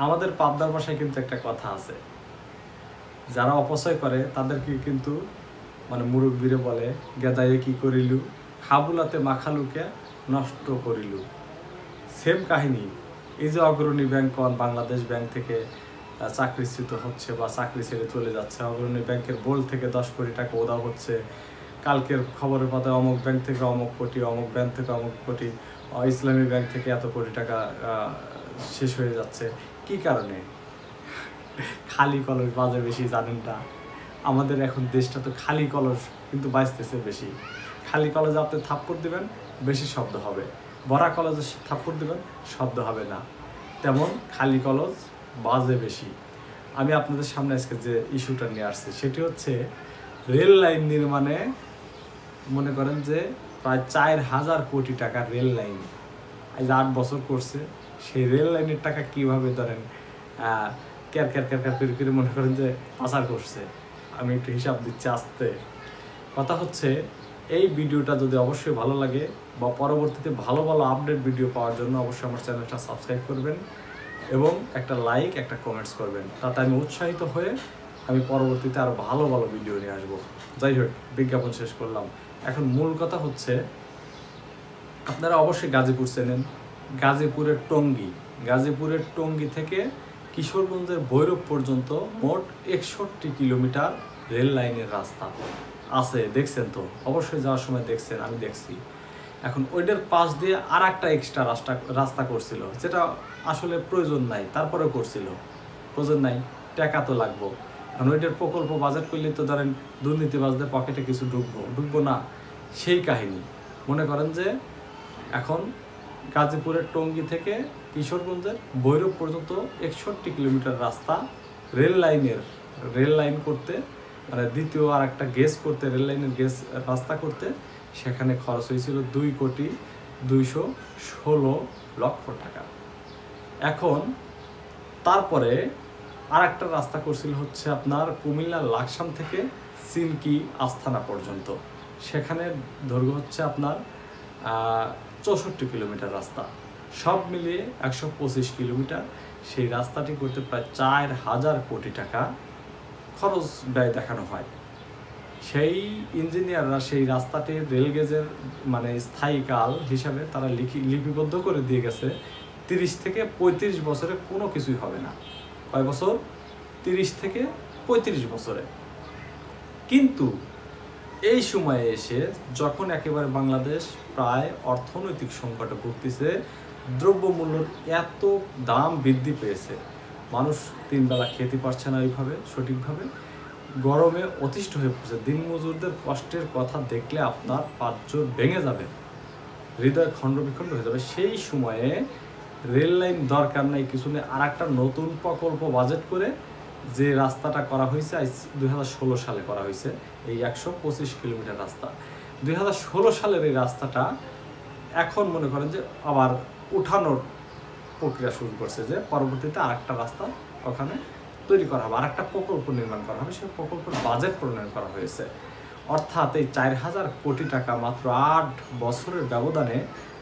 আমাদের পাবনার ভাষায় কিন্তু একটা কথা আছে, যারা অপচয় করে তাদেরকে কিন্তু মানে মুরব্বীরে বলে গেদায়ে কি করিলু, হাবুলাতে মাখালুকে নষ্ট করিলু। সেম কাহিনী। এই যে অগ্রণী ব্যাংক বাংলাদেশ ব্যাংক থেকে চাকরিচ্যুত হচ্ছে বা চাকরি ছেড়ে চলে যাচ্ছে, অগ্রণী ব্যাংকের বোর্ড থেকে 10 কোটি টাকা উধাও হচ্ছে, কালকের খবরের পাতায় অমুক ব্যাংক থেকে অমুক কোটি, অমুক ব্যাংক থেকে অমুক কোটি, ইসলামী ব্যাংক থেকে এত কোটি টাকা শেষ হয়ে যাচ্ছে। কি কারণে? খালি কলস বাজে বেশি, জানেন না? আমাদের এখন দেশটা তো খালি কলস কিন্তু বাজতেছে বেশি। খালি কলসে আপনি থাপ্পড় দেবেন, বেশি শব্দ হবে। ভরা কলসে থাপ্পড় দেবেন, শব্দ হবে না। তেমন খালি কলস বাজে বেশি। আমি আপনাদের সামনে আজকে যে ইস্যুটা নিয়ে আসছি সেটি হচ্ছে রেল লাইন নির্মাণে মনে করেন যে প্রায় 4000 কোটি টাকা রেল লাইন আজ 8 বছর করছে। সেই রেল লাইনের টাকা কীভাবে ধরেন ক্যার করে মনে করেন যে পাচার করছে। আমি একটু হিসাব দিচ্ছি আস্তে। কথা হচ্ছে, এই ভিডিওটা যদি অবশ্যই ভালো লাগে বা পরবর্তীতে ভালো ভালো আপডেট ভিডিও পাওয়ার জন্য অবশ্যই আমার চ্যানেলটা সাবস্ক্রাইব করবেন এবং একটা লাইক একটা কমেন্টস করবেন। তাতে আমি উৎসাহিত হয়ে আমি পরবর্তীতে আরও ভালো ভালো ভিডিও নিয়ে আসবো। যাই হোক, বিজ্ঞাপন শেষ করলাম। এখন মূল কথা হচ্ছে, আপনারা অবশ্যই গাজীপুর চেনেন। গাজীপুরের টঙ্গী থেকে কিশোরগঞ্জের ভৈরব পর্যন্ত মোট 61 কিলোমিটার রেল লাইনের রাস্তা আছে। দেখছেন তো? অবশ্যই যাওয়ার সময় দেখছেন, আমি দেখছি। এখন ওইটার পাশ দিয়ে আর একটা এক্সট্রা রাস্তা করছিল, যেটা আসলে প্রয়োজন নাই, তারপরেও করছিল। প্রয়োজন নাই, টাকা তো লাগবো। কারণ ওইটার প্রকল্প বাজেট করলে তো ধরেন দুর্নীতিবাজদের পকেটে কিছু ঢুকবো না, সেই কাহিনী। মনে করেন যে এখন গাজীপুরের টঙ্গী থেকে কিশোরগঞ্জের ভৈরব পর্যন্ত 61 কিলোমিটার রাস্তা রেল লাইন করতে, মানে দ্বিতীয় আর একটা গেজ করতে, রেল লাইনের গেজ রাস্তা করতে সেখানে খরচ হয়েছিল 2,216,00,000 টাকা। এখন তারপরে আর একটা রাস্তা করছিল হচ্ছে আপনার কুমিল্লার লাকসাম থেকে সিনকি আস্থানা পর্যন্ত। সেখানে দৈর্ঘ্য হচ্ছে আপনার 64 কিলোমিটার রাস্তা। সব মিলিয়ে 125 কিলোমিটার। সেই রাস্তাটি করতে প্রায় 4000 কোটি টাকা খরচ ব্যয় দেখানো হয়। সেই ইঞ্জিনিয়াররা সেই রাস্তাটির রেলগেজের মানে স্থায়ীকাল হিসাবে তারা লিপিবদ্ধ করে দিয়ে গেছে 30 থেকে 35 বছরে কোনো কিছুই হবে না। কয় বছর? 30 থেকে 35 বছরে। কিন্তু এই সময়ে এসে যখন একেবারে বাংলাদেশ প্রায় অর্থনৈতিক সংকটে ভুগতেছে, দ্রব্যমূল্যের এত দাম বৃদ্ধি পেয়েছে, মানুষ 3 বেলা খেতে পারছে না ওইভাবে সঠিকভাবে, গরমে অতিষ্ঠ হয়ে পড়ছে। দিনমজুরদের কষ্টের কথা দেখলে আপনার পাঁচজোর ভেঙে যাবে, হৃদয় খণ্ডবিখণ্ড হয়ে যাবে। সেই সময়ে রেল লাইন দরকার নাই, কিছু নেই, আর একটা নতুন প্রকল্প বাজেট করে যে রাস্তাটা করা হয়েছে 2016 সালে করা হয়েছে, এই 125 কিলোমিটার রাস্তা। 2016 সালের এই রাস্তাটা এখন মনে করেন যে আবার উঠানোর প্রক্রিয়া শুরু করছে, যে পরবর্তীতে আর একটা রাস্তা ওখানে তৈরি করা হবে, আর একটা প্রকল্প নির্মাণ করা হবে। সেই প্রকল্পের বাজেট প্রণয়ন করা হয়েছে। অর্থাৎ এই 4000 কোটি টাকা মাত্র 8 বছরের ব্যবধানে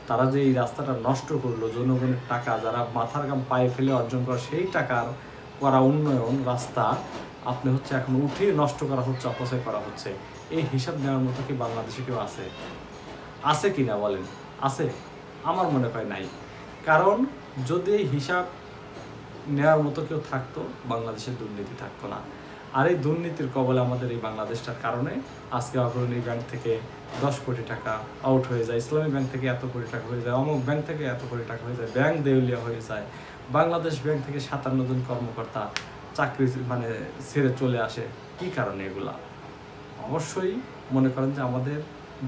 তারা যে এই রাস্তাটা নষ্ট করলো, জনগণের টাকা, যারা মাথার ঘাম পায়ে ফেলে অর্জন করা সেই টাকার করা উন্নয়ন রাস্তা আপনি হচ্ছে এখন উঠিয়ে নষ্ট করা হচ্ছে, অপচয় করা হচ্ছে। এই হিসাব নেওয়ার মতো কি বাংলাদেশে কেউ আছে কি না বলেন? আছে? আমার মনে হয় নাই। কারণ যদি এই হিসাব নেওয়ার মতো কেউ থাকতো, বাংলাদেশের দুর্নীতি থাকতো না। আর এই দুর্নীতির কবলে আমাদের এই বাংলাদেশটার কারণে আজকে অগ্রণী ব্যাংক থেকে 10 কোটি টাকা আউট হয়ে যায়, ইসলামী ব্যাংক থেকে এত কোটি টাকা হয়ে যায়, অমুক ব্যাংক থেকে এত কোটি টাকা হয়ে যায়, ব্যাংক দেউলিয়া হয়ে যায়। বাংলাদেশ ব্যাংক থেকে 57 জন কর্মকর্তা চাকরি মানে ছেড়ে চলে আসে। কি কারণে এগুলা? অবশ্যই মনে করেন যে আমাদের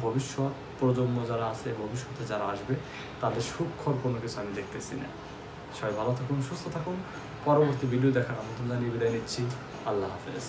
ভবিষ্যৎ প্রজন্ম যারা আছে, ভবিষ্যতে যারা আসবে, তাদের সুখকর কোনো কিছু আমি দেখতেছি না। সবাই ভালো থাকুন, সুস্থ থাকুন। পরবর্তী ভিডিও দেখার আমন্ত্রণ জানিয়ে বিদায় নিচ্ছি। আল্লাহ হাফেজ।